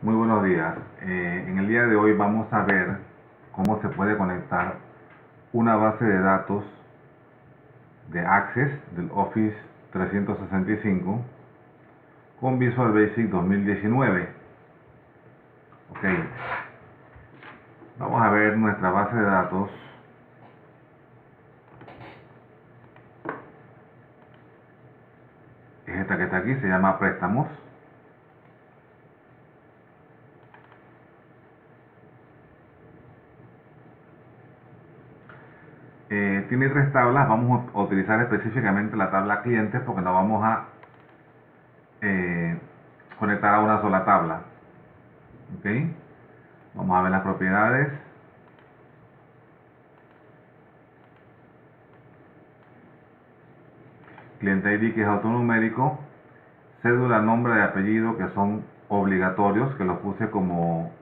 Muy buenos días. En el día de hoy vamos a ver cómo se puede conectar una base de datos de Access del Office 365 con Visual Basic 2019. Ok, vamos a ver nuestra base de datos. Es esta que está aquí, se llama préstamos. Tiene tres tablas. Vamos a utilizar específicamente la tabla clientes porque nos vamos a conectar a una sola tabla. Ok, vamos a ver las propiedades. Cliente ID, que es autonumérico, cédula, nombre y apellido, que son obligatorios, que los puse como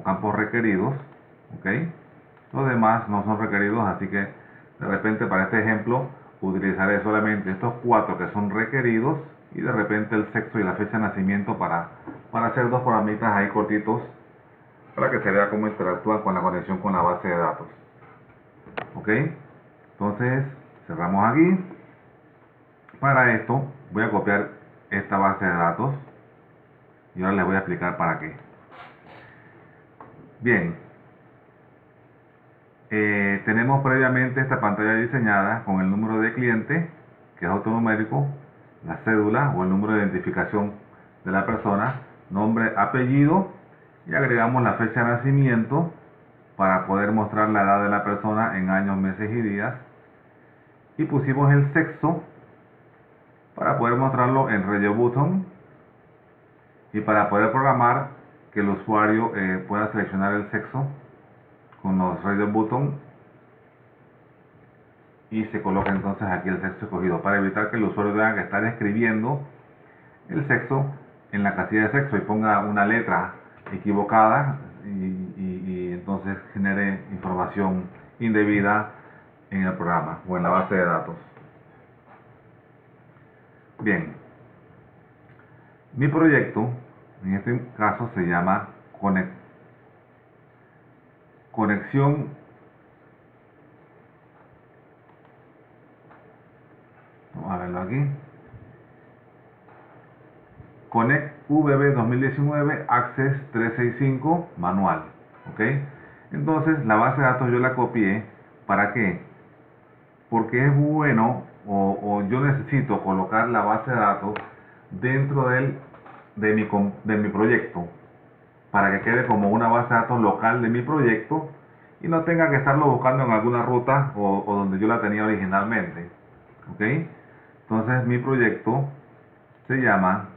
campos requeridos. Ok, los demás no son requeridos, así que de repente para este ejemplo utilizaré solamente estos cuatro que son requeridos y de repente el sexo y la fecha de nacimiento para hacer dos programitas ahí cortitos para que se vea cómo interactúan con la conexión con la base de datos. Ok, entonces cerramos aquí. Para esto voy a copiar esta base de datos y ahora les voy a explicar para qué. Bien, tenemos previamente esta pantalla diseñada con el número de cliente, que es autonumérico, la cédula o el número de identificación de la persona, nombre, apellido, y agregamos la fecha de nacimiento para poder mostrar la edad de la persona en años, meses y días, y pusimos el sexo para poder mostrarlo en Radio Button y para poder programar que el usuario pueda seleccionar el sexo con los Radio Button y se coloca entonces aquí el sexo escogido para evitar que el usuario tenga que estar escribiendo el sexo en la casilla de sexo y ponga una letra equivocada y entonces genere información indebida en el programa o en la base de datos. Bien, mi proyecto en este caso se llama conexión vamos a verlo aquí, Connect VB 2019 Access 365 manual. Ok, entonces la base de datos yo la copié. ¿Para qué? Porque es bueno o yo necesito colocar la base de datos dentro de mi proyecto para que quede como una base de datos local de mi proyecto y no tenga que estarlo buscando en alguna ruta o donde yo la tenía originalmente. Ok, entonces mi proyecto se llama,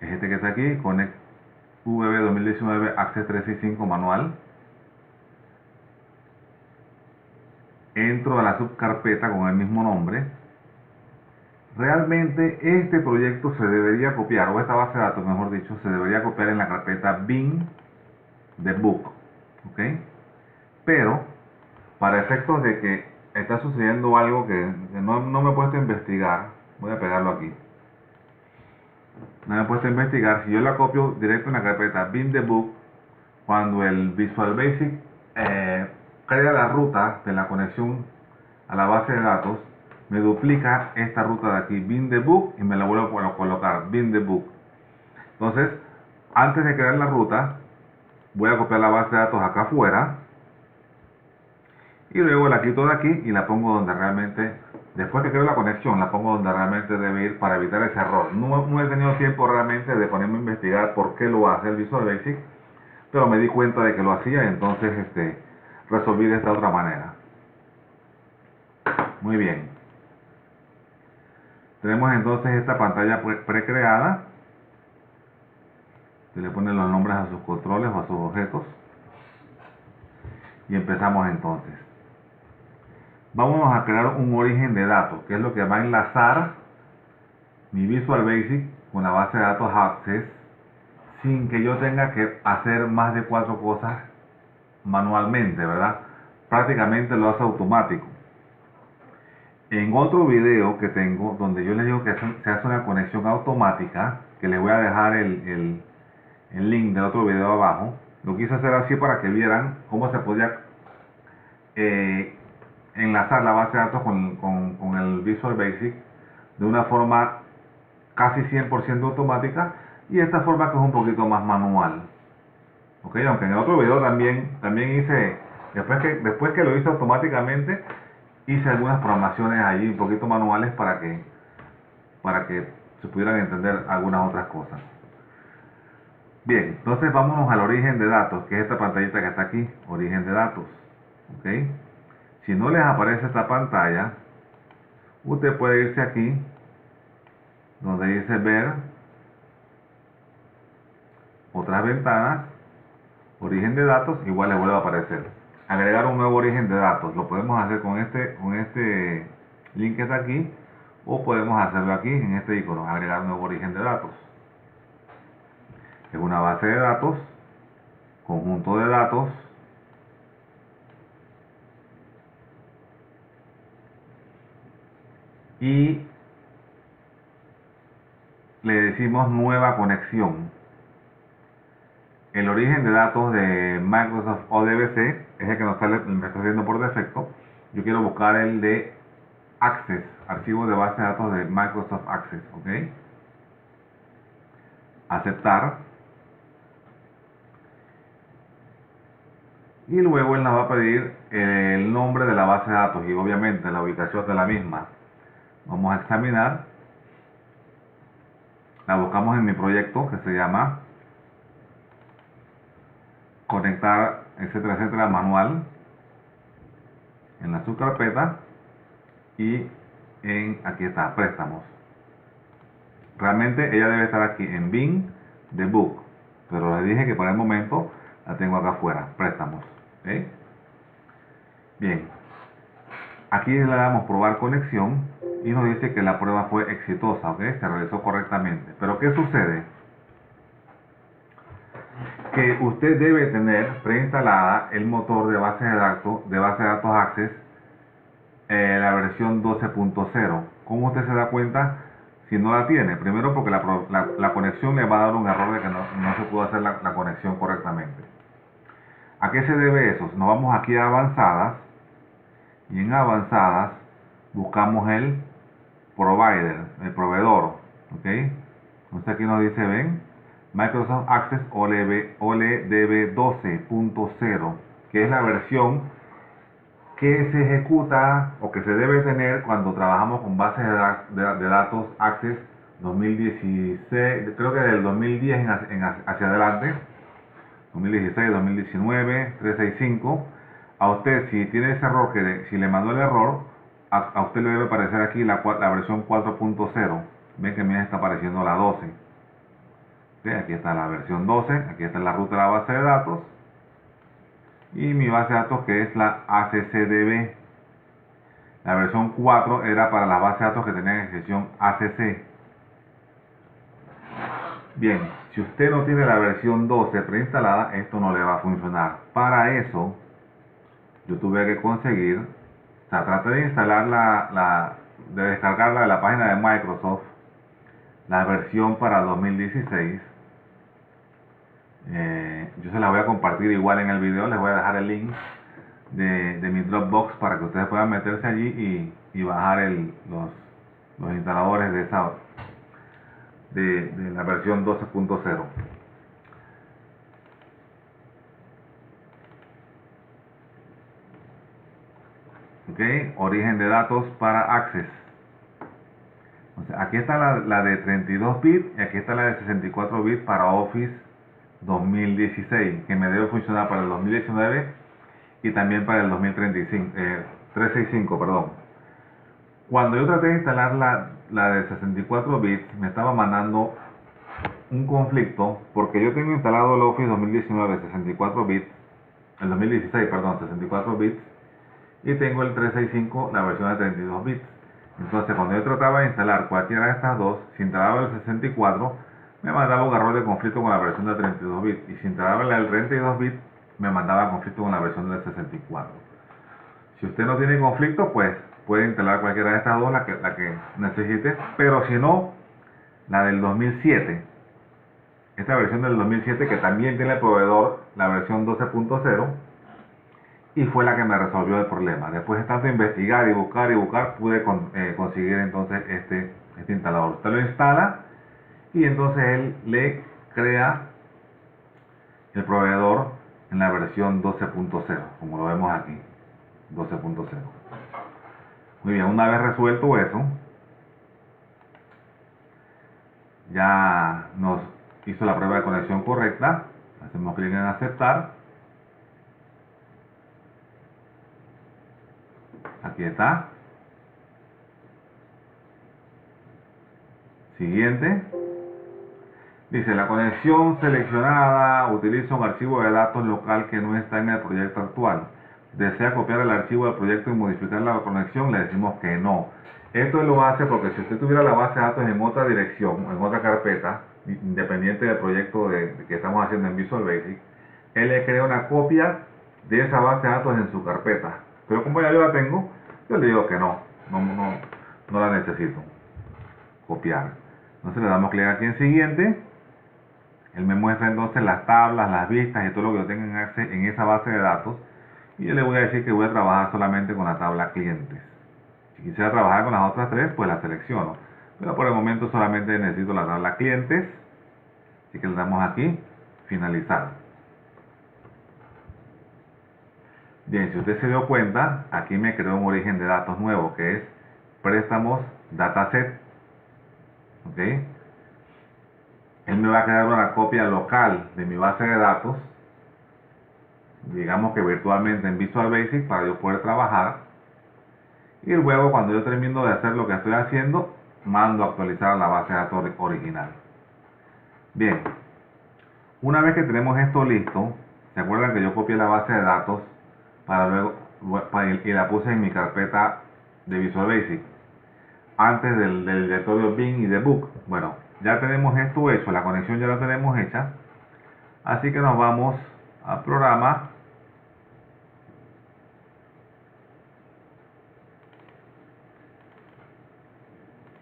es este que está aquí, Connect VB 2019 Access 365 manual. Entro a la subcarpeta con el mismo nombre. Realmente este proyecto se debería copiar, o esta base de datos mejor dicho, se debería copiar en la carpeta bin de book. ¿Ok? Pero para efectos de que está sucediendo algo que no me he puesto a investigar, voy a pegarlo aquí. No me he puesto a investigar. Si yo la copio directo en la carpeta bin de book, cuando el Visual Basic crea la ruta de la conexión a la base de datos, me duplica esta ruta de aquí, bin the book, y me la vuelvo a colocar, bin the book. Entonces, antes de crear la ruta, voy a copiar la base de datos acá afuera, y luego la quito de aquí y la pongo donde realmente, después que creo la conexión, la pongo donde realmente debe ir para evitar ese error. No he tenido tiempo realmente de ponerme a investigar por qué lo hace el Visual Basic, pero me di cuenta de que lo hacía y entonces resolví de esta otra manera. Muy bien. Tenemos entonces esta pantalla precreada. Se le ponen los nombres a sus controles o a sus objetos. Y empezamos entonces. Vamos a crear un origen de datos, que es lo que va a enlazar mi Visual Basic con la base de datos Access, sin que yo tenga que hacer más de 4 cosas manualmente, ¿verdad? Prácticamente lo hace automático. En otro video que tengo, donde yo les digo que se hace una conexión automática, que les voy a dejar el link del otro video abajo, lo quise hacer así para que vieran cómo se podía enlazar la base de datos con el Visual Basic de una forma casi 100% automática, y esta forma que es un poquito más manual. Ok, aunque en el otro video también hice, después que lo hice automáticamente, hice algunas programaciones allí un poquito manuales para que se pudieran entender algunas otras cosas. Bien, entonces vámonos al origen de datos, que es esta pantallita que está aquí, origen de datos. Ok, si no les aparece esta pantalla, usted puede irse aquí donde dice ver otras ventanas, origen de datos, igual les vuelve a aparecer. Agregar un nuevo origen de datos, lo podemos hacer con este link que está aquí, o podemos hacerlo aquí en este icono, agregar un nuevo origen de datos. Es una base de datos, conjunto de datos, y le decimos nueva conexión. El origen de datos de Microsoft ODBC es el que me está saliendo por defecto. Yo quiero buscar el de Access, archivo de base de datos de Microsoft Access. Ok, aceptar, y luego él nos va a pedir el nombre de la base de datos y obviamente la ubicación de la misma. Vamos a examinar, la buscamos en mi proyecto que se llama conectar, etcétera, etcétera, manual, en la subcarpeta, y aquí está, préstamos. Realmente ella debe estar aquí en bin de book, pero le dije que por el momento la tengo acá afuera, préstamos. ¿Okay? Bien, aquí le damos probar conexión y nos dice que la prueba fue exitosa, ¿ok? Se realizó correctamente. Pero ¿qué sucede? Que usted debe tener preinstalada el motor de base de datos Access, la versión 12.0. ¿Cómo usted se da cuenta si no la tiene? Primero, porque la conexión le va a dar un error de que no se pudo hacer la conexión correctamente. ¿A qué se debe eso? Nos vamos aquí a avanzadas, y en avanzadas buscamos el provider, el proveedor. ¿Ok? Entonces aquí nos dice, ven, Microsoft Access OLEDB 12.0, que es la versión que se ejecuta o que se debe tener cuando trabajamos con bases de datos Access 2016, creo que del 2010 hacia adelante, 2016, 2019, 365. A usted, si tiene ese error, si le mandó el error, a usted le debe aparecer aquí la versión 4.0. Ven que me está apareciendo la 12. ¿Sí? Aquí está la versión 12, aquí está la ruta de la base de datos, y mi base de datos que es la ACCDB. La versión 4 era para las bases de datos que tenían extensión ACC. Bien, si usted no tiene la versión 12 preinstalada, esto no le va a funcionar. Para eso, yo tuve que conseguir, o sea, traté de instalar de descargarla de la página de Microsoft, la versión para 2016. Yo se la voy a compartir igual en el video, les voy a dejar el link de mi Dropbox para que ustedes puedan meterse allí y bajar los instaladores de la versión 12.0. Ok, origen de datos para Access. Entonces, aquí está la de 32 bits y aquí está la de 64 bits para Office 2016, que me debe funcionar para el 2019 y también para el 2035, 365, perdón. Cuando yo traté de instalar la de 64 bits, me estaba mandando un conflicto porque yo tengo instalado el Office 2019 64 bits, el 2016, perdón, 64 bits, y tengo el 365, la versión de 32 bits. Entonces, cuando yo trataba de instalar cualquiera de estas dos, si instalaba el 64, me mandaba un error de conflicto con la versión de 32 bits, y si instalaba el 32 bits, me mandaba conflicto con la versión del 64. Si usted no tiene conflicto, pues puede instalar cualquiera de estas dos, la que necesites, pero si no, la del 2007. Esta versión del 2007 que también tiene el proveedor, la versión 12.0, y fue la que me resolvió el problema. Después de tanto investigar y buscar, pude conseguir entonces este instalador. Usted lo instala y entonces él le crea el proveedor en la versión 12.0, como lo vemos aquí, 12.0. Muy bien, una vez resuelto eso, ya nos hizo la prueba de conexión correcta. Hacemos clic en aceptar. Aquí está. Siguiente. Dice, la conexión seleccionada utiliza un archivo de datos local que no está en el proyecto actual. ¿Desea copiar el archivo del proyecto y modificar la conexión? Le decimos que no. Esto lo hace porque si usted tuviera la base de datos en otra dirección, en otra carpeta, independiente del proyecto que estamos haciendo en Visual Basic, él le crea una copia de esa base de datos en su carpeta. Pero como ya yo la tengo, yo le digo que no la necesito copiar. Entonces le damos clic aquí en siguiente. Él me muestra entonces las tablas, las vistas y todo lo que yo tenga en esa base de datos. Y yo le voy a decir que voy a trabajar solamente con la tabla clientes. Si quisiera trabajar con las otras tres, pues las selecciono. Pero por el momento solamente necesito la tabla clientes. Así que le damos aquí, finalizar. Bien, si usted se dio cuenta, aquí me creó un origen de datos nuevo, que es préstamos dataset. ¿Ok? Él me va a crear una copia local de mi base de datos, digamos que virtualmente en Visual Basic, para yo poder trabajar. Y luego, cuando yo termino de hacer lo que estoy haciendo, mando a actualizar la base de datos original. Bien, una vez que tenemos esto listo, ¿se acuerdan que yo copié la base de datos y la puse en mi carpeta de Visual Basic antes del directorio bin y de book? Bueno, ya tenemos esto hecho, la conexión ya la tenemos hecha, así que nos vamos a programa,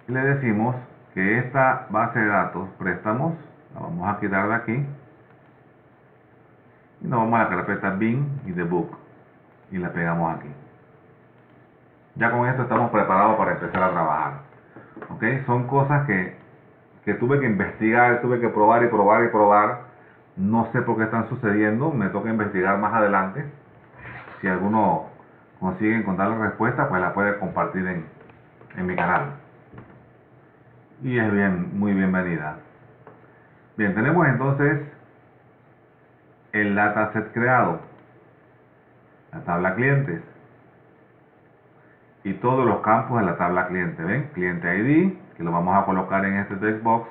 y le decimos que esta base de datos préstamos la vamos a quitar de aquí y nos vamos a la carpeta bin y de book y la pegamos aquí. Ya con esto estamos preparados para empezar a trabajar. ¿Ok? Son cosas que tuve que investigar, tuve que probar y probar y probar. No sé por qué están sucediendo, me toca investigar más adelante. Si alguno consigue encontrar la respuesta, pues la puede compartir en mi canal. Y es muy bienvenida. Bien, tenemos entonces el dataset creado, la tabla clientes y todos los campos de la tabla cliente. ¿Ven? Cliente ID, que lo vamos a colocar en este text box.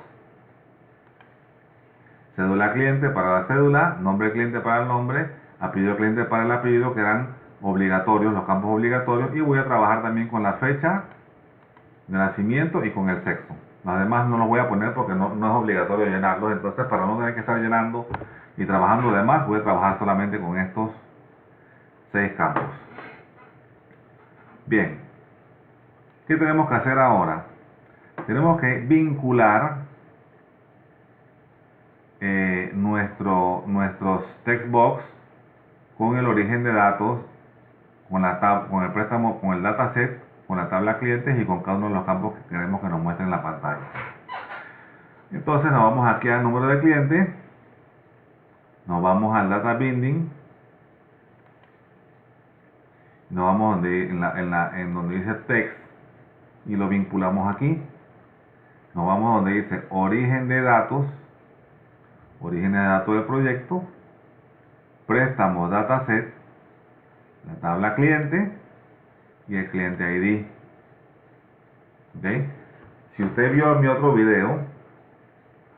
Cédula cliente para la cédula, nombre cliente para el nombre, apellido cliente para el apellido, que eran obligatorios, los campos obligatorios, y voy a trabajar también con la fecha de nacimiento y con el sexo. Los demás no los voy a poner porque no es obligatorio llenarlos, entonces para no tener que estar llenando y trabajando de más, voy a trabajar solamente con estos 6 campos. Bien, ¿qué tenemos que hacer ahora? Tenemos que vincular nuestros text box con el origen de datos, con el préstamo, con el dataset, con la tabla clientes y con cada uno de los campos que queremos que nos muestren en la pantalla. Entonces nos vamos aquí al número de cliente, nos vamos al data binding, nos vamos en donde dice text y lo vinculamos aquí, nos vamos donde dice origen de datos del proyecto, préstamos dataset, la tabla cliente y el cliente ID. ¿Okay? Si usted vio mi otro video,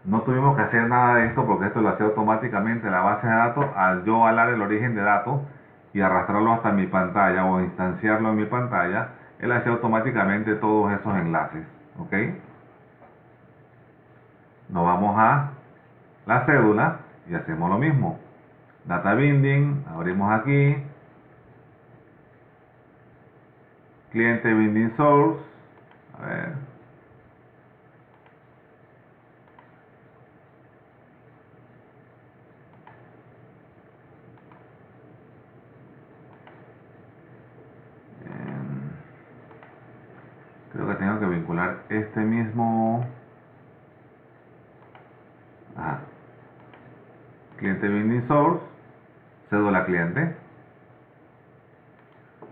no tuvimos que hacer nada de esto porque esto lo hacía automáticamente la base de datos al yo hablar el origen de datos y arrastrarlo hasta mi pantalla o instanciarlo en mi pantalla. Él hacía automáticamente todos esos enlaces. ¿Ok? Nos vamos a la cédula y hacemos lo mismo. Data binding, abrimos aquí, cliente binding source, a ver, creo que tengo que vincular este mismo, cliente binding source, cédula cliente.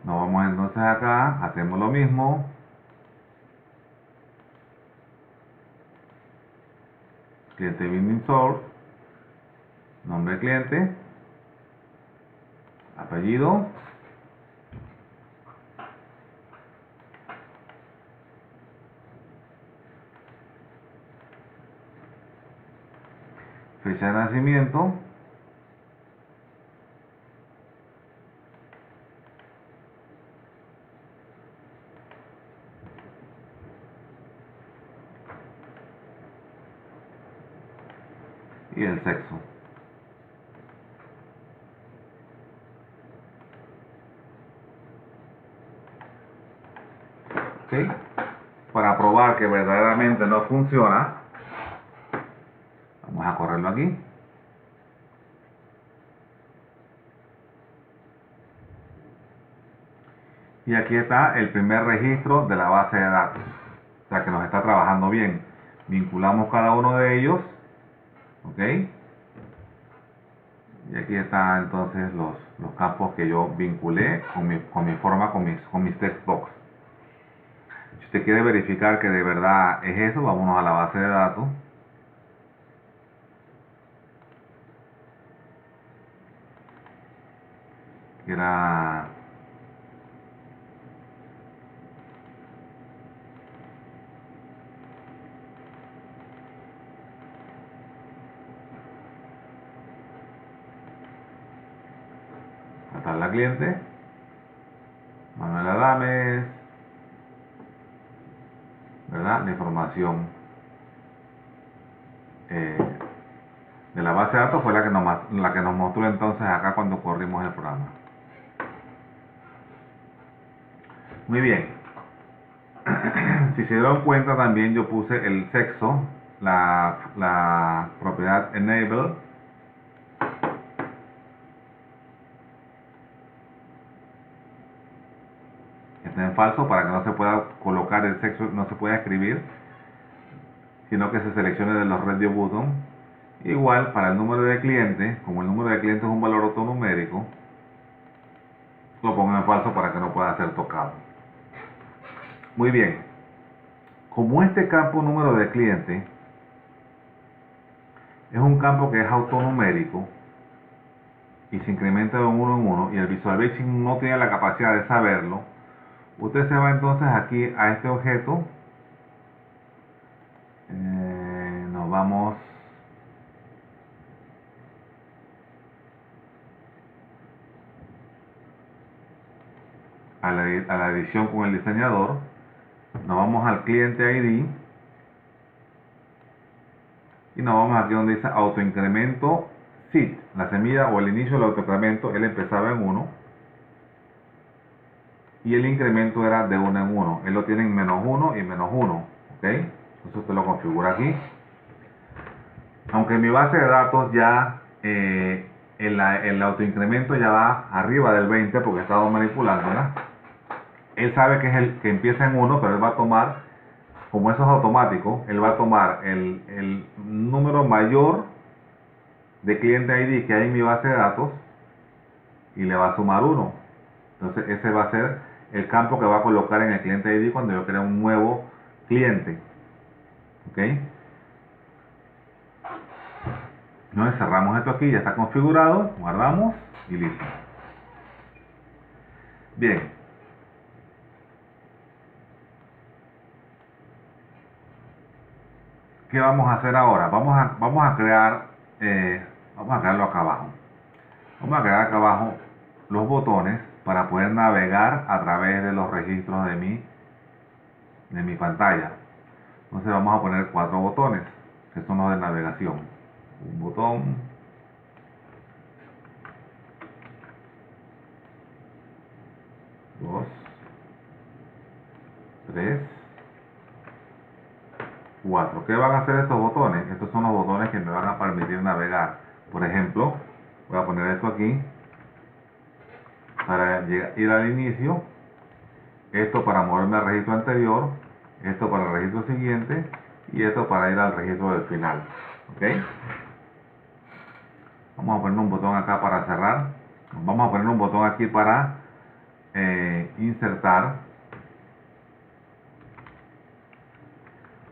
Nos vamos entonces acá, hacemos lo mismo, cliente binding source, nombre cliente, apellido, fecha de nacimiento, y el sexo. ¿Ok? Para probar que verdaderamente no funciona, vamos a correrlo aquí. Y aquí está el primer registro de la base de datos. O sea que nos está trabajando bien. Vinculamos cada uno de ellos. ¿Ok? Y aquí están entonces los campos que yo vinculé con mi forma, con mis text box. Si usted quiere verificar que de verdad es eso, vámonos a la base de datos. Que era la tabla cliente, Manuel Adames, ¿verdad? La información de la base de datos fue la que nos mostró entonces acá cuando corrimos el programa. Muy bien. Si se dieron cuenta, también yo puse el sexo, la propiedad enable, está en falso para que no se pueda colocar el sexo, no se pueda escribir, sino que se seleccione de los radio button. Igual para el número de cliente, como el número de cliente es un valor autonumérico, lo pongo en falso para que no pueda ser tocado. Muy bien. Como este campo número de cliente es un campo que es autonumérico y se incrementa de uno en uno y el Visual Basic no tiene la capacidad de saberlo, usted se va entonces aquí a este objeto, nos vamos a la edición con el diseñador, nos vamos al cliente ID y nos vamos aquí donde dice autoincremento seed, la semilla o el inicio del autoincremento, él empezaba en 1 y el incremento era de 1 en 1, él lo tiene en -1 y -1, ¿ok? Entonces usted lo configura aquí. Aunque en mi base de datos ya el autoincremento ya va arriba del 20 porque he estado manipulando, ¿verdad? Él sabe que es el que empieza en 1, pero él va a tomar, como eso es automático, él va a tomar el número mayor de cliente ID que hay en mi base de datos y le va a sumar 1. Entonces ese va a ser el campo que va a colocar en el cliente ID cuando yo cree un nuevo cliente. ¿Ok? Entonces cerramos esto aquí, ya está configurado, guardamos y listo. Bien. ¿Qué vamos a hacer ahora? Vamos a crearlo acá abajo. Vamos a crear acá abajo los botones para poder navegar a través de los registros de mi pantalla. Entonces vamos a poner 4 botones, que son los de navegación. Un botón, dos, 4. ¿Qué van a hacer estos botones? Estos son los botones que me van a permitir navegar. Por ejemplo, voy a poner esto aquí para ir al inicio, esto para moverme al registro anterior, esto para el registro siguiente y esto para ir al registro del final. ¿Ok? Vamos a poner un botón acá para cerrar. Vamos a poner un botón aquí para insertar,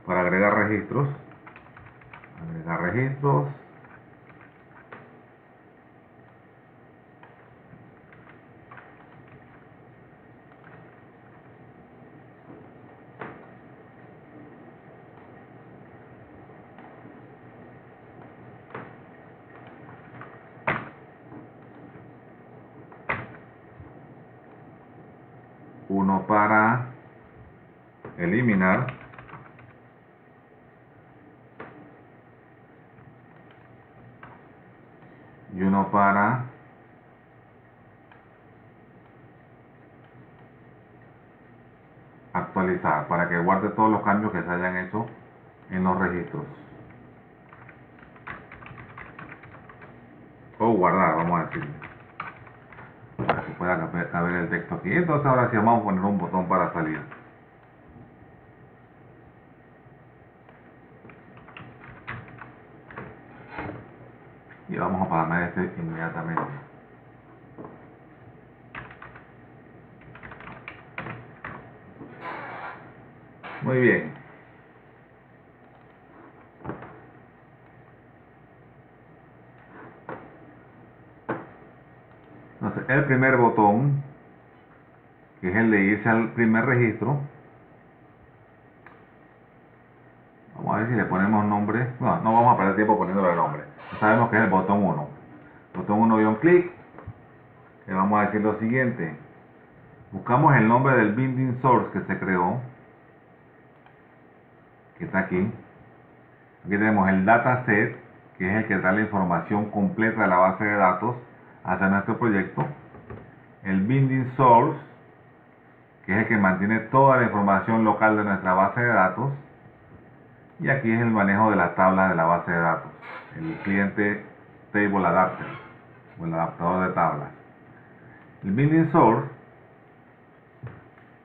para agregar registros. Agregar registros. Uno para eliminar. Y uno para actualizar, para que guarde todos los cambios que se hayan hecho en los registros. O guardar, vamos a decirle. Para que pueda caber el texto aquí. Entonces ahora sí vamos a poner un botón para salir. Y vamos a apagar este inmediatamente. Muy bien. Entonces el primer botón, que es el de irse al primer registro, vamos a ver si le ponemos nombre. No, no vamos a perder tiempo poniéndole nombre. Sabemos que es el botón 1. Botón 1 clic. Le vamos a decir lo siguiente. Buscamos el nombre del binding source que se creó, que está aquí. Aquí tenemos el dataset, que es el que trae la información completa de la base de datos hacia nuestro proyecto. El binding source, que es el que mantiene toda la información local de nuestra base de datos. Y aquí es el manejo de las tablas de la base de datos, el cliente table adapter o el adaptador de tablas. El binding source,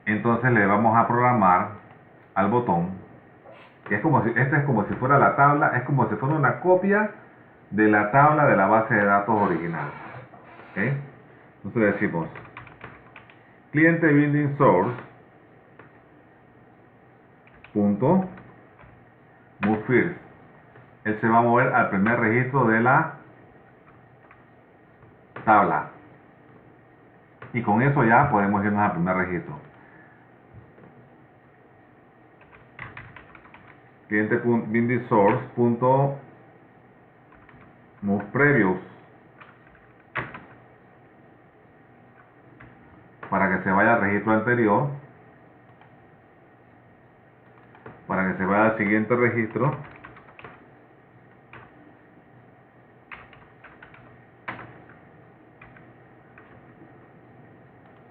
entonces le vamos a programar al botón, que es como si, este es como si fuera la tabla, es como si fuera una copia de la tabla de la base de datos original. ¿Okay? Entonces decimos cliente binding source punto move first. Él se va a mover al primer registro de la tabla. Y con eso ya podemos irnos al primer registro. Cliente binding source punto move previous, para que se vaya al registro anterior, para que se vaya al siguiente registro,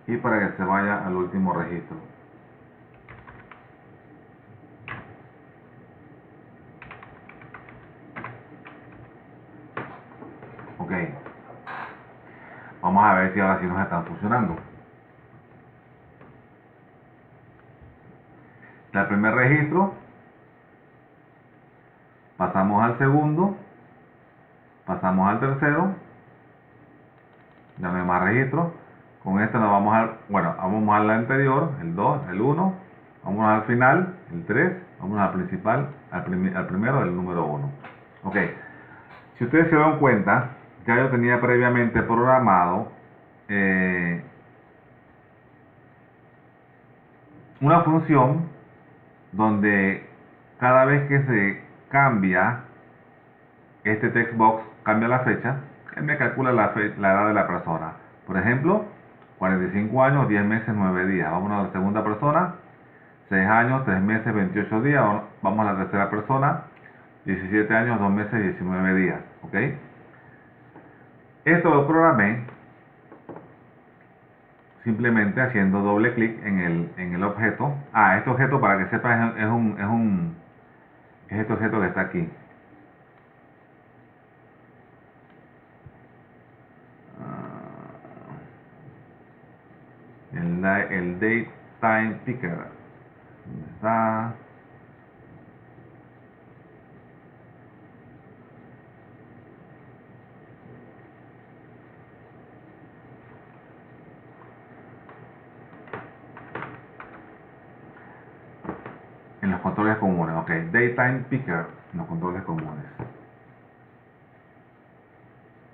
y para que se vaya al último registro. Ok. Vamos a ver si ahora sí nos están funcionando. Del primer registro pasamos al segundo, pasamos al tercero, ya no hay más registro. Con esto nos vamos al, bueno, vamos al anterior, el 2, el 1, vamos al final, el 3, vamos al principal, al primero, el número 1. Ok, si ustedes se dan cuenta, ya yo tenía previamente programado una función donde cada vez que se cambia este text box, cambia la fecha, él me calcula la edad de la persona. Por ejemplo, 45 años, 10 meses, 9 días. Vamos a la segunda persona, 6 años, 3 meses, 28 días. Vamos a la tercera persona, 17 años, 2 meses, 19 días. ¿Ok? Esto lo programé simplemente haciendo doble clic en el objeto. Este objeto, para que sepas, es un es este objeto que está aquí. El date time picker. ¿Dónde está? En los controles comunes, ok. Daytime picker en los controles comunes.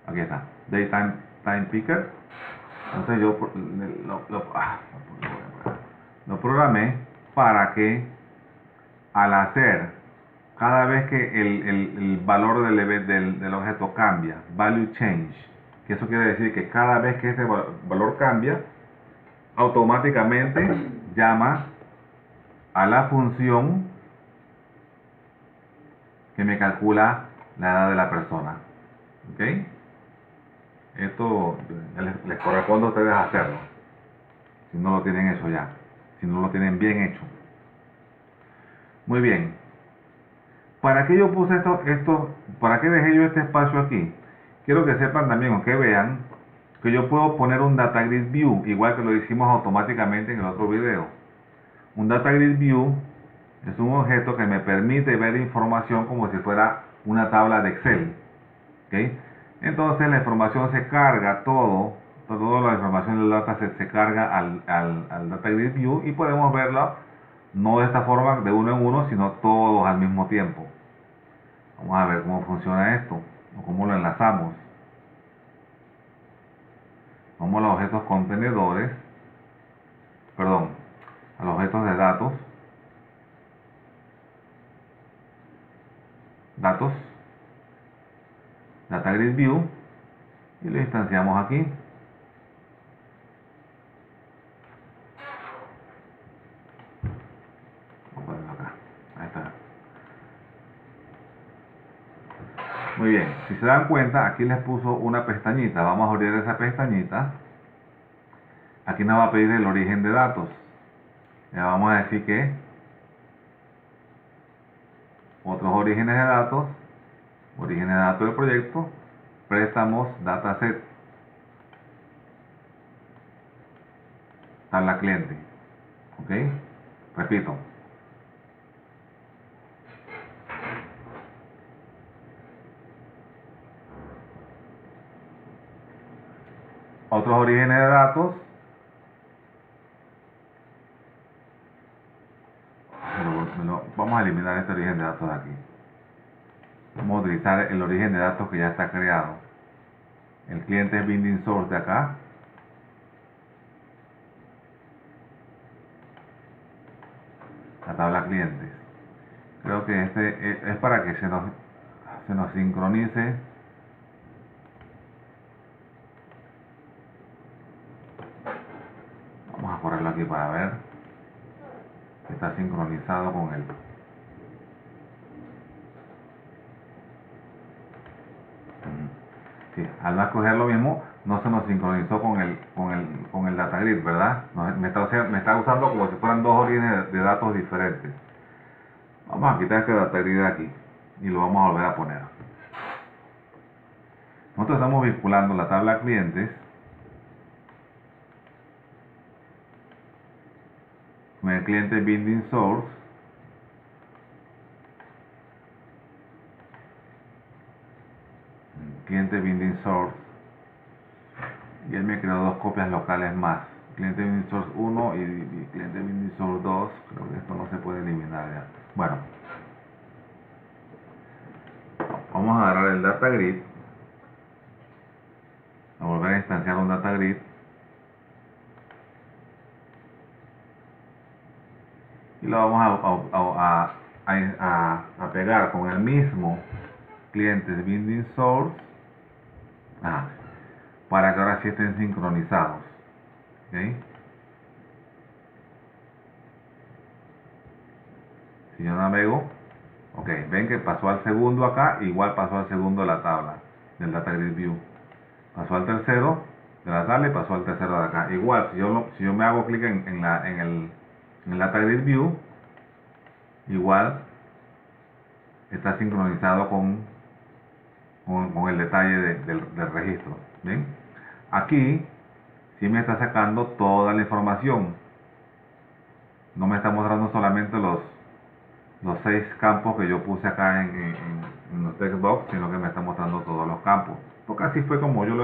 Aquí está. Daytime picker. Entonces yo lo programé para que al hacer, cada vez que el valor del objeto cambia, value change, que eso quiere decir que cada vez que ese valor cambia, automáticamente llama a la función que me calcula la edad de la persona. ¿Ok? Esto les corresponde a ustedes hacerlo, si no lo tienen hecho ya, si no lo tienen bien hecho. Muy bien. ¿Para qué yo puse esto? ¿Para qué dejé yo este espacio aquí? Quiero que sepan también, o que vean, que yo puedo poner un Data Grid View, igual que lo hicimos automáticamente en el otro video. Un Data Grid View es un objeto que me permite ver información como si fuera una tabla de Excel. ¿Okay? Entonces la información se carga, toda la información del dataset se carga al Data Grid View y podemos verla no de esta forma de uno en uno, sino todos al mismo tiempo. Vamos a ver cómo funciona esto, o cómo lo enlazamos. Vamos a los objetos contenedores, perdón, a los objetos de datos, Data Grid View, y lo instanciamos aquí. Vamos a ponerlo acá. Ahí está. Muy bien, si se dan cuenta, aquí les puso una pestañita. Vamos a abrir esa pestañita. Aquí nos va a pedir el origen de datos. Ya vamos a decir que otros orígenes de datos, del proyecto, préstamos, dataset, tabla cliente. ¿Ok? Repito. Otros orígenes de datos. Vamos a eliminar este origen de datos de aquí. Vamos a utilizar el origen de datos que ya está creado. El cliente es binding source de acá. La tabla clientes. Creo que este es para que se nos sincronice. Vamos a correrlo aquí para ver que está sincronizado con él. Sí, al no escoger lo mismo, no se nos sincronizó con el Data Grid, ¿verdad? Me está usando como si fueran dos orígenes de datos diferentes. Vamos a quitar este Data Grid de aquí y lo vamos a volver a poner. Nosotros estamos vinculando la tabla clientes con el cliente binding source y él me creó dos copias locales más, cliente binding source 1 y cliente binding source 2. Creo que esto no se puede eliminar ya. Bueno, vamos a agarrar el Data Grid, a volver a instanciar un Data Grid y lo vamos a pegar con el mismo cliente binding source para que ahora sí estén sincronizados. ¿Okay? Si yo navego, ok, ven que pasó al segundo acá, igual pasó al segundo de la tabla del Data Grid View, pasó al tercero de la tabla y pasó al tercero de acá. Igual, si yo me hago clic en el Data Grid View, igual está sincronizado con el detalle del registro. ¿Bien? Aquí sí me está sacando toda la información. No me está mostrando solamente los 6 campos que yo puse acá en los text box, sino que me está mostrando todos los campos. Porque así fue como yo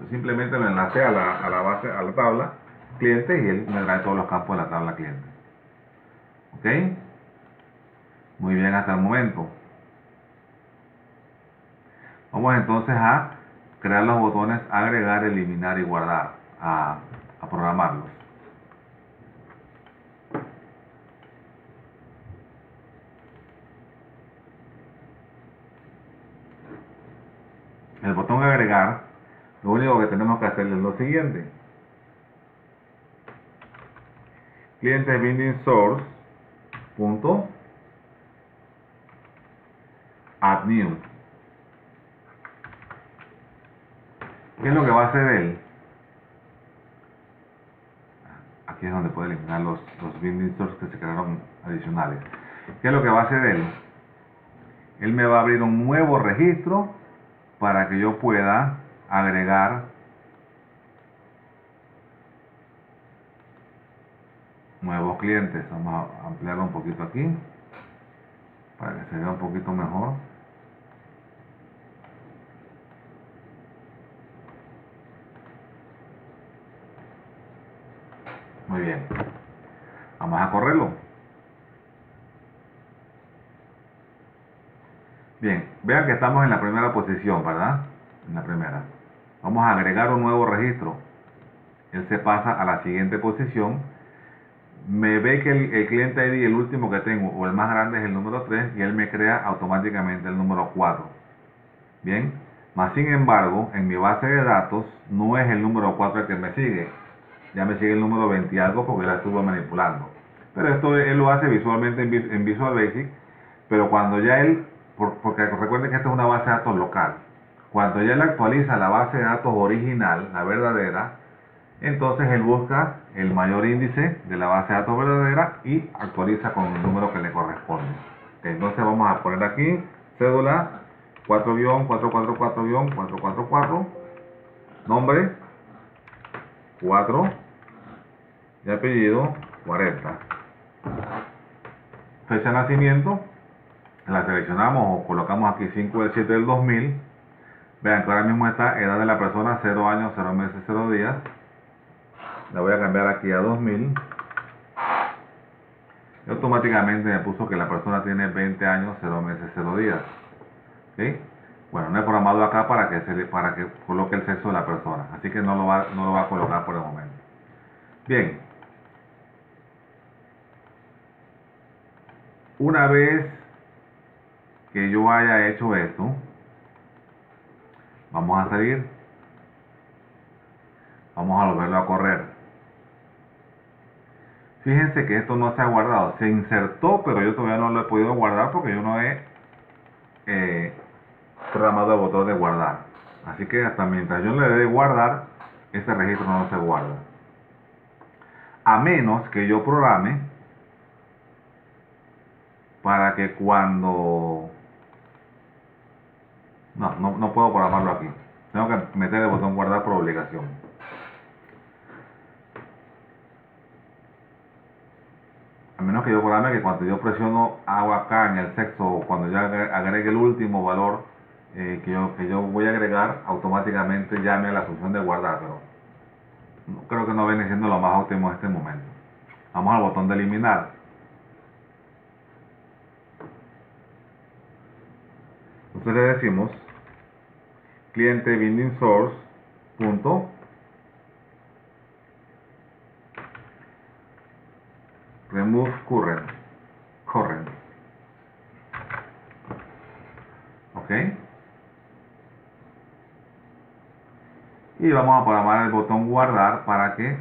simplemente lo enlacé a la base, a la tabla cliente, y él me trae todos los campos de la tabla cliente. ¿Ok? Muy bien hasta el momento. Vamos entonces a crear los botones agregar, eliminar y guardar, a programarlos. El botón agregar, lo único que tenemos que hacer es lo siguiente: cliente binding source punto add new. ¿Qué es lo que va a hacer él? Aquí es donde puede eliminar los binding source que se crearon adicionales. ¿Qué es lo que va a hacer él? Él me va a abrir un nuevo registro para que yo pueda agregar nuevos clientes. Vamos a ampliarlo un poquito aquí para que se vea un poquito mejor. Muy bien, vamos a correrlo. Bien, vean que estamos en la primera posición, ¿verdad? En la primera. Vamos a agregar un nuevo registro. Él se pasa a la siguiente posición. Me ve que el cliente ID, el último que tengo, o el más grande, es el número 3, y él me crea automáticamente el número 4. Bien, más sin embargo, en mi base de datos no es el número 4 el que me sigue. Ya me sigue el número 20 y algo porque la estuvo manipulando. Pero esto él lo hace visualmente en Visual Basic. Pero cuando ya él, porque recuerden que esta es una base de datos local, cuando ya él actualiza la base de datos original, la verdadera, entonces él busca el mayor índice de la base de datos verdadera y actualiza con el número que le corresponde. Entonces vamos a poner aquí cédula 4-444-444, nombre 4 y apellido 40. Fecha de nacimiento, la seleccionamos o colocamos aquí 5/7/2000. Vean que ahora mismo está edad de la persona 0 años, 0 meses, 0 días. La voy a cambiar aquí a 2000. Y automáticamente me puso que la persona tiene 20 años, 0 meses, 0 días. ¿Sí? Bueno, no he programado acá para que coloque el sexo de la persona, así que no lo va a colocar por el momento. Bien, una vez que yo haya hecho esto, vamos a salir, vamos a volverlo a correr. Fíjense que esto no se ha guardado, se insertó, pero yo todavía no lo he podido guardar porque yo no he programado el botón de guardar. Así que hasta mientras yo le dé guardar, ese registro no se guarda. A menos que yo programe para que cuando... No puedo programarlo aquí. Tengo que meter el botón guardar por obligación. A menos que yo programe que cuando yo presiono hago acá en el sexo, cuando ya agregue el último valor que yo voy a agregar, automáticamente llame a la función de guardar, pero creo que no viene siendo lo más óptimo en este momento. Vamos al botón de eliminar. Entonces le decimos cliente binding source punto remove current. Ok, y vamos a programar el botón guardar para que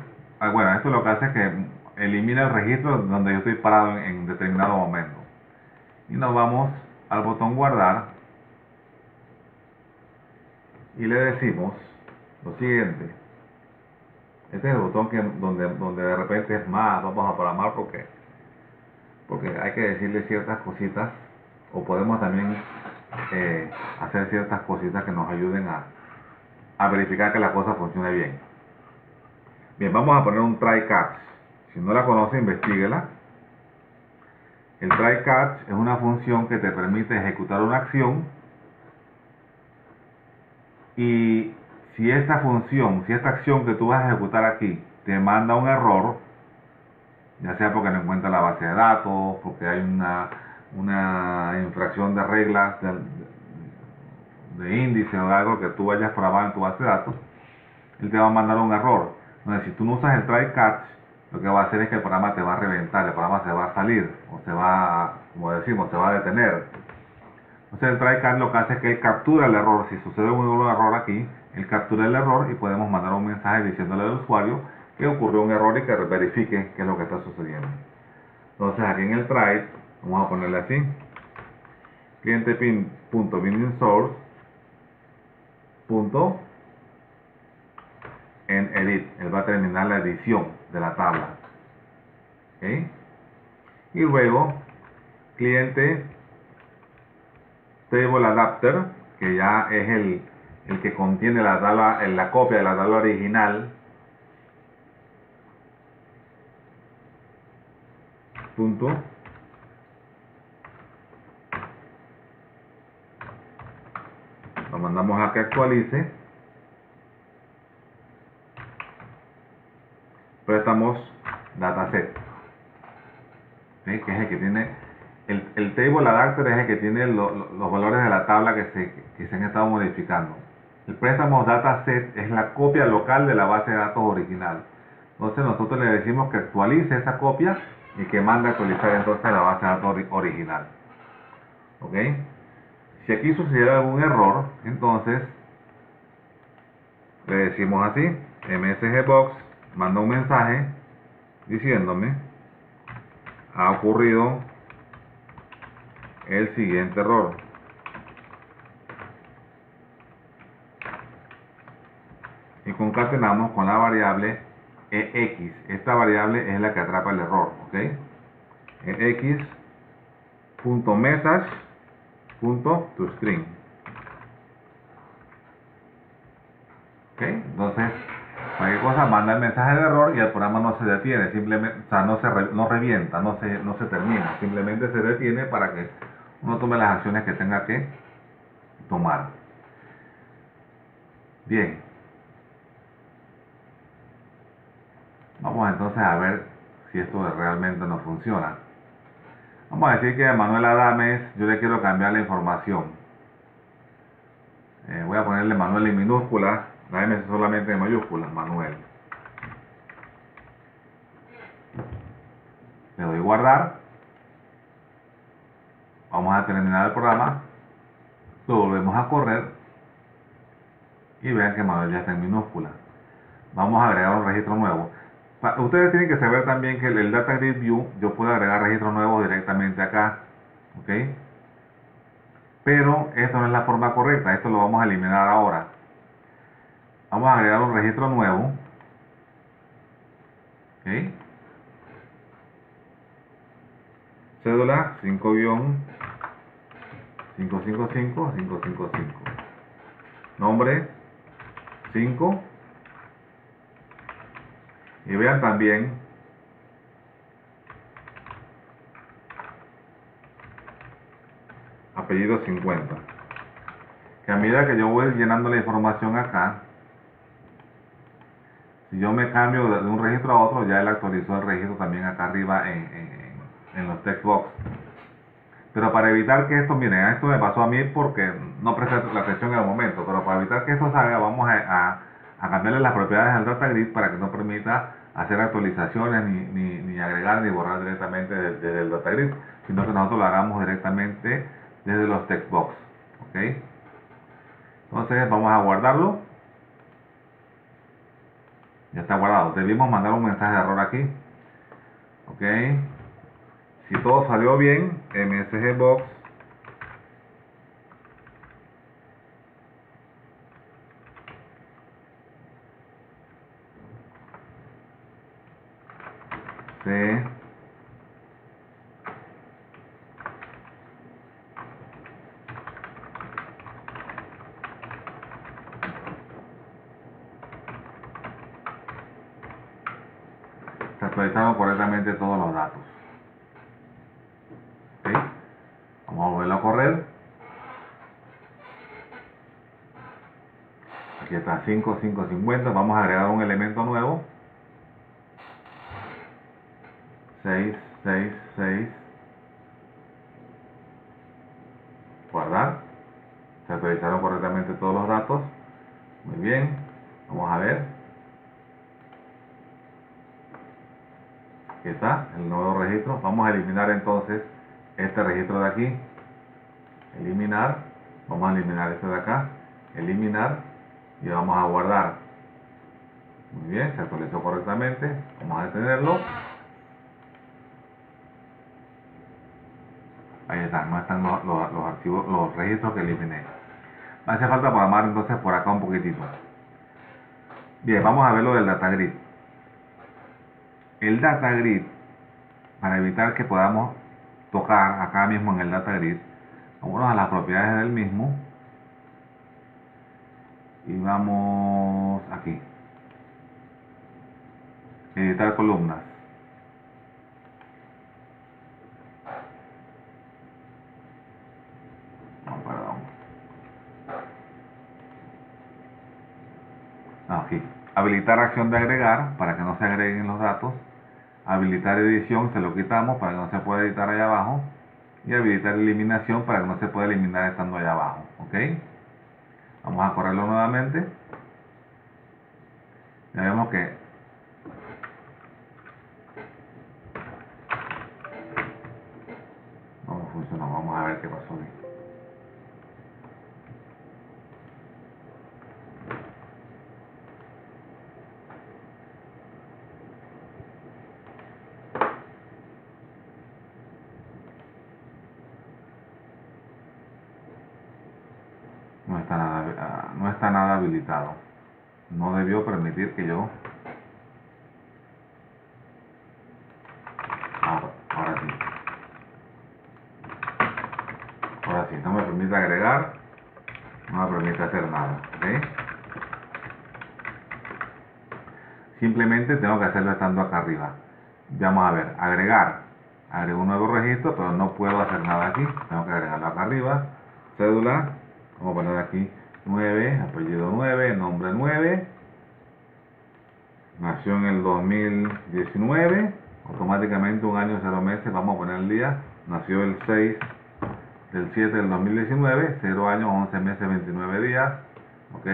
bueno, esto lo que hace es que elimina el registro donde yo estoy parado en determinado momento. Y nos vamos al botón guardar y le decimos lo siguiente. Este es el botón donde de repente es más, vamos a programar porque hay que decirle ciertas cositas o podemos también hacer ciertas cositas que nos ayuden a verificar que la cosa funcione bien. Bien, vamos a poner un try catch. Si no la conoce, investiguela. El try catch es una función que te permite ejecutar una acción, y si esta acción que tú vas a ejecutar aquí te manda un error, ya sea porque no encuentra la base de datos, porque hay una infracción de reglas de índice o algo que tú hayas programado en tu base de datos, él te va a mandar un error. Entonces, si tú no usas el try catch, lo que va a hacer es que el programa te va a reventar, el programa se va a salir, o se va, como decimos, se va a detener. Entonces el try catch lo que hace es que él captura el error. Si sucede un error aquí, él captura el error y podemos mandar un mensaje diciéndole al usuario que ocurrió un error y que verifique qué es lo que está sucediendo. Entonces aquí en el try, vamos a ponerle así, cliente.bindingsource.enedit. Él va a terminar la edición de la tabla. ¿Okay? Y luego, cliente table adapter, que ya es el que contiene la tabla, la copia de la tabla original, punto, lo mandamos a que actualice, préstamos dataset, ¿sí? Que es el que tiene, el table adapter es el que tiene los valores de la tabla que se han estado modificando. El préstamos dataset es la copia local de la base de datos original. Entonces nosotros le decimos que actualice esa copia y que mande a actualizar entonces la base de datos original. ¿Ok? Si aquí sucediera algún error, entonces le decimos así, msgbox manda un mensaje diciéndome: ha ocurrido el siguiente error. Y concatenamos con la variable ex. Esta variable es la que atrapa el error, ¿ok? ex.message.toString. ¿Ok? Entonces, cualquier cosa manda el mensaje de error y el programa no se detiene, simplemente, o sea, no revienta, no se termina, simplemente se detiene para que uno tome las acciones que tenga que tomar. Bien. Vamos entonces a ver si esto realmente no funciona. Vamos a decir que a Manuel Adames yo le quiero cambiar la información. Voy a ponerle Manuel en minúsculas, la M solamente en mayúsculas, Manuel. Le doy guardar. Vamos a terminar el programa. Lo volvemos a correr. Y vean que Manuel ya está en minúsculas. Vamos a agregar un registro nuevo. Ustedes tienen que saber también que el Data Grid View, yo puedo agregar registros nuevos directamente acá. ¿Ok? Pero esto no es la forma correcta. Esto lo vamos a eliminar ahora. Vamos a agregar un registro nuevo. ¿Ok? Cédula 5-555-555. Nombre 5. Y vean también apellido 50. Que a medida que yo voy llenando la información acá, si yo me cambio de un registro a otro, ya él actualizó el registro también acá arriba en los text box. Pero para evitar que esto, miren, esto me pasó a mí porque no presté la atención en el momento, pero para evitar que esto salga, vamos a cambiarle las propiedades al Data Grid para que no permita hacer actualizaciones ni agregar ni borrar directamente desde el Data Grid, sino que nosotros lo hagamos directamente desde los text box. ¿Ok? Entonces vamos a guardarlo. Ya está guardado. Debimos mandar un mensaje de error aquí. ¿Ok? Si todo salió bien, msgbox se actualizaron correctamente todos los datos. ¿Ok? Vamos a volverlo a correr. Aquí está 5,550. Vamos a agregar un elemento nuevo. 6, 6, 6. Guardar. Se actualizaron correctamente todos los datos. Muy bien. Vamos a ver. Aquí está el nuevo registro. Vamos a eliminar entonces este registro de aquí. Eliminar. Vamos a eliminar este de acá. Eliminar. Y vamos a guardar. Muy bien, se actualizó correctamente. Vamos a detenerlo. Ahí están, no están los archivos, los registros que eliminé. Me hace falta programar entonces por acá un poquitito. Bien, vamos a ver lo del data grid. El data grid, para evitar que podamos tocar acá mismo en el data grid, vámonos a las propiedades del mismo y vamos aquí, editar columnas. No, perdón. No, aquí, habilitar acción de agregar para que no se agreguen los datos. Habilitar edición, se lo quitamos para que no se pueda editar allá abajo. Y habilitar eliminación para que no se pueda eliminar estando allá abajo. ¿Ok? Vamos a correrlo nuevamente. Ya vemos que no funcionó. Vamos a ver qué pasó aquí. No está nada habilitado. No debió permitir que yo... Ahora sí. Ahora sí, no me permite agregar. No me permite hacer nada. ¿Ok? Simplemente tengo que hacerlo estando acá arriba. Vamos a ver, agregar. Agrego un nuevo registro, pero no puedo hacer nada aquí. Tengo que agregarlo acá arriba. Cédula. Vamos a poner aquí 9, apellido 9, nombre 9. Nació en el 2019. Automáticamente un año 0 meses. Vamos a poner el día. Nació el 6 del 7 del 2019. 0 años, 11 meses, 29 días. Ok.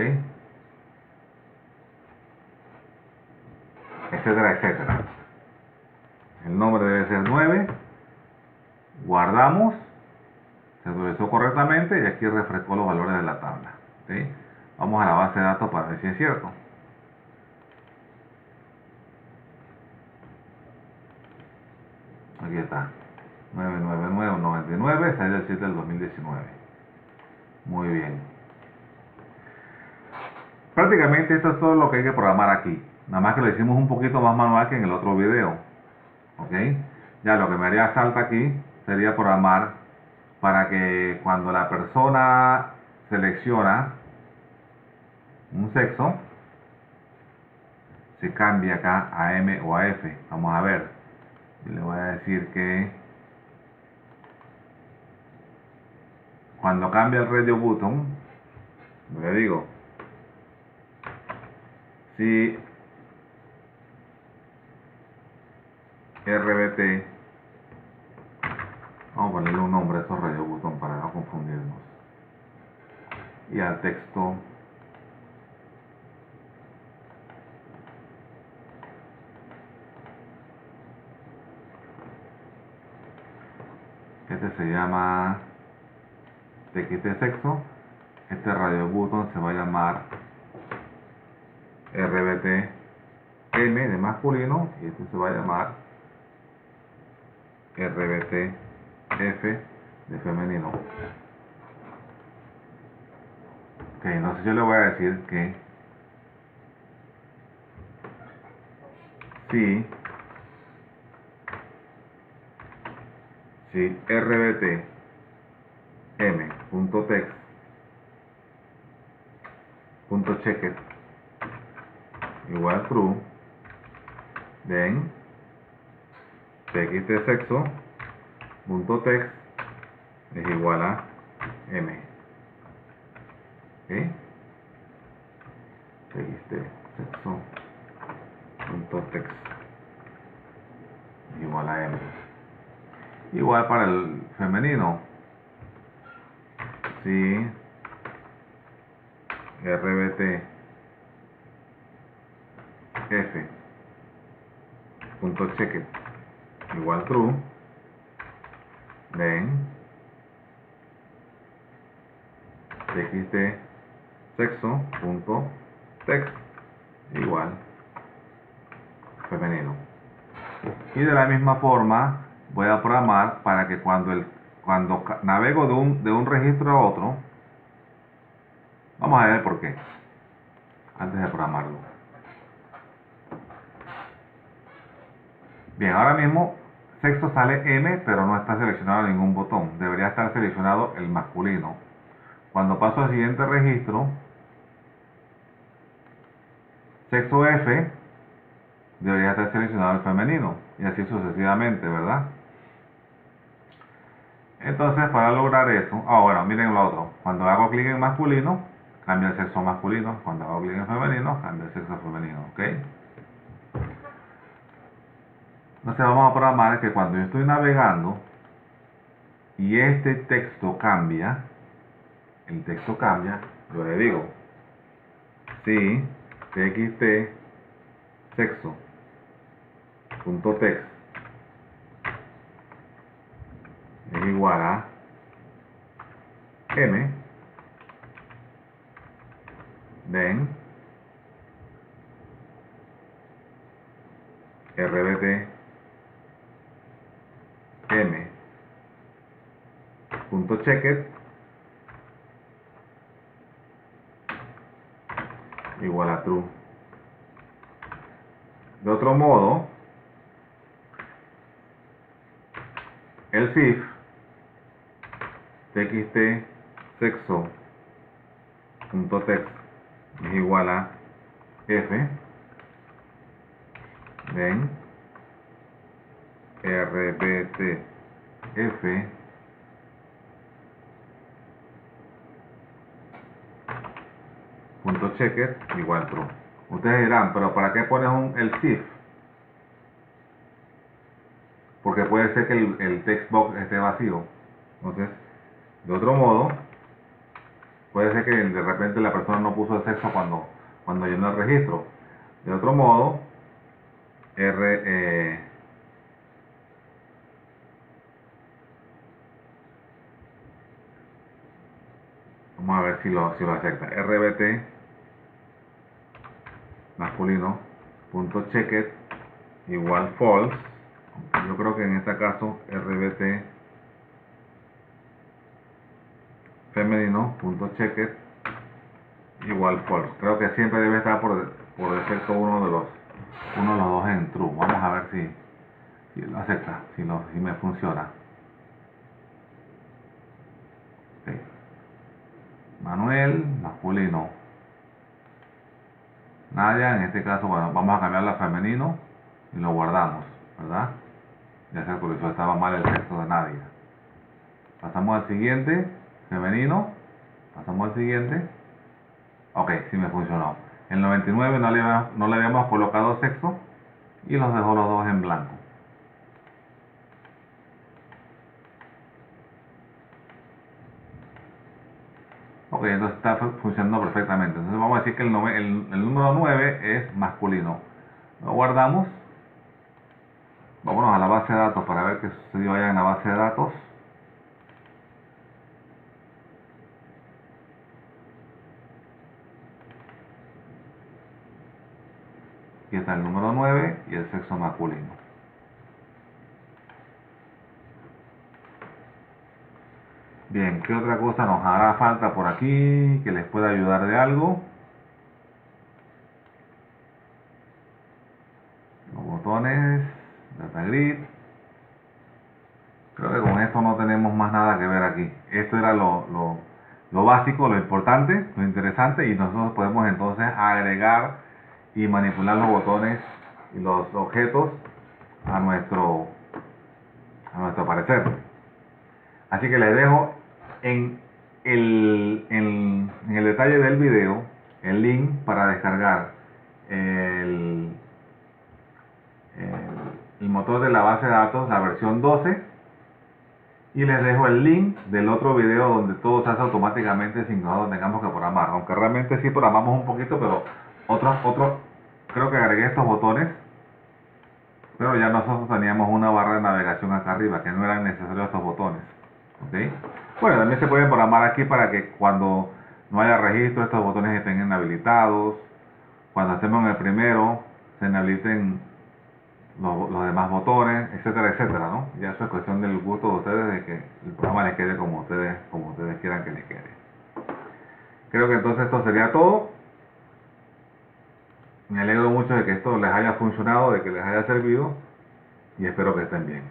Etcétera, etcétera. El nombre debe ser 9. Guardamos. Se actualizó correctamente y aquí refrescó los valores de la tabla. ¿Okay? Vamos a la base de datos para ver si es cierto. Aquí está. 99999, 6 del 7 del 2019. Muy bien. Prácticamente esto es todo lo que hay que programar aquí. Nada más que lo hicimos un poquito más manual que en el otro video. ¿Ok? Ya lo que me haría falta aquí sería programar para que cuando la persona selecciona un sexo, se cambie acá a M o a F. Vamos a ver. Yo le voy a decir que cuando cambia el radio button, le digo, si RBT, vamos a ponerle un nombre a estos radio button para no confundirnos, y al texto este se llama TXT sexo, este radio button se va a llamar RBT M de masculino y este se va a llamar RBT F de femenino. Ok, entonces yo le voy a decir que si RBT m.text.checked igual true, then txt sexo punto text es igual a m. ¿Ok? txt sexo punto text es igual a m. Igual para el femenino, si rbt f punto checked igual true, then txt sexo punto text igual femenino. Y de la misma forma voy a programar para que cuando navego de un registro a otro, vamos a ver por qué antes de programarlo. Bien, ahora mismo sexo sale M, pero no está seleccionado ningún botón. Debería estar seleccionado el masculino. Cuando paso al siguiente registro, sexo F, debería estar seleccionado el femenino. Y así sucesivamente, ¿verdad? Entonces, para lograr eso, bueno, miren lo otro. Cuando hago clic en masculino, cambia el sexo masculino. Cuando hago clic en femenino, cambia el sexo femenino, ¿ok? Entonces vamos a programar que cuando yo estoy navegando y este texto cambia, el texto cambia, yo le digo, si txt sexo punto text es igual a m, then rbt m punto checked igual a true. De otro modo, el if txt sexo punto text es igual a f, then rbt f punto checked igual true. Ustedes dirán, pero ¿para qué pones el if? Porque puede ser que el text box esté vacío. Entonces, de otro modo, puede ser que de repente la persona no puso el sexo cuando llenó el registro. De otro modo, vamos a ver si lo acepta. RBT masculino punto checked igual false. Yo creo que en este caso RBT femenino punto checked igual false. Creo que siempre debe estar por defecto uno de los dos en true. Vamos a ver si lo acepta, si me funciona. Okay. Manuel masculino. Nadia, en este caso, bueno, vamos a cambiarlo a femenino y lo guardamos, ¿verdad? Ya se actualizó, estaba mal el texto de Nadia. Pasamos al siguiente, femenino. Pasamos al siguiente. Ok, sí me funcionó. El 99 no le habíamos colocado sexo y los dejó los dos en blanco. Ok, entonces está funcionando perfectamente. Entonces vamos a decir que el número 9 es masculino. Lo guardamos. Vámonos a la base de datos para ver qué sucedió allá en la base de datos. Aquí está el número 9 y el sexo masculino. Bien, ¿qué otra cosa nos hará falta por aquí que les pueda ayudar de algo? Los botones, data grid. Creo que con esto no tenemos más nada que ver aquí. Esto era lo básico, lo importante, lo interesante, y nosotros podemos entonces agregar y manipular los botones y los objetos a nuestro a nuestro parecer. Así que les dejo en el detalle del video el link para descargar el, el motor de la base de datos, la versión 12, y les dejo el link del otro video donde todo se hace automáticamente sin que nosotros tengamos que programar, aunque realmente sí programamos un poquito, pero creo que agregué estos botones, pero ya nosotros teníamos una barra de navegación acá arriba, que no eran necesarios estos botones. ¿Okay? Bueno, también se pueden programar aquí para que cuando no haya registro estos botones estén inhabilitados, cuando estemos en el primero se inhabiliten los demás botones, etcétera, etcétera, ¿no? Ya eso es cuestión del gusto de ustedes, de que el programa les quede como ustedes quieran que les quede. Creo que entonces esto sería todo. Me alegro mucho de que esto les haya funcionado, de que les haya servido, y espero que estén bien.